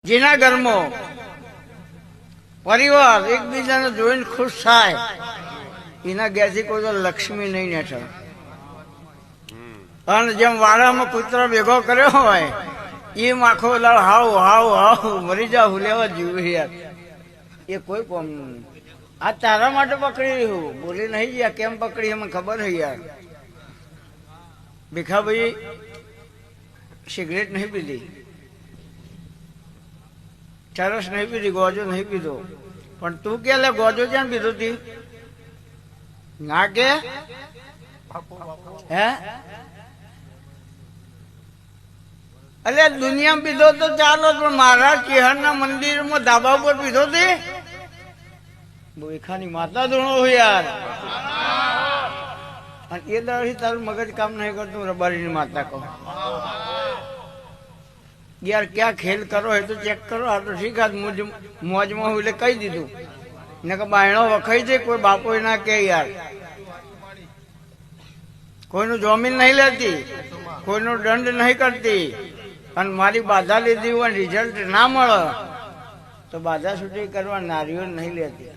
જેના ઘરમાં પરિવાર એકબીજાને જોઈને ખુશ થાય એના ઘેરથી કોઈ તો લક્ષ્મી નહીં નેઠે. અને જેમ વાડામાં કૂતરો ભેગો કર્યો હોય એમ આખો લાવ હાવ હાવ હાવ મરી જાવ લેવા જીવ યાર એ કોઈ કોમ નહીં. આ તારા માટે પકડી રહ્યું બોલી નહીં ગયા કેમ પકડી મને ખબર છે યાર. ભીખાભાઈ સિગરેટ નહીં પીધી, ચરસ નહીં પીધી, ગોજો નહીં પીધો, પણ તું કે લે ગોજો ક્યાં પીધો તી ના કે હે અલે દુનિયામાં પીધો તો ચાલો પણ મહારાજ ચેહરના મંદિરમાં ધાબા ઉપર પીધો તે ભીખાની માતા ધૂણો યાર. અને એ દાડથી તારું મગજ કામ નહીં કરતું રબારીની માતા કહો યાર ક્યાં ખેલ કરો એ તો ચેક કરો. આ તો ઠીક મોજમાં હું એટલે કહી દીધું ને કે બાયણો વખાઈ જાય કોઈ બાપો ના કે યાર કોઈનું જમીન નહીં લેતી, કોઈનો દંડ નહીં કરતી. અને મારી બાધા લીધી હોય રિઝલ્ટ ના મળે તો બાધા છૂટી કરવા નારીઓ નહીં લેતી.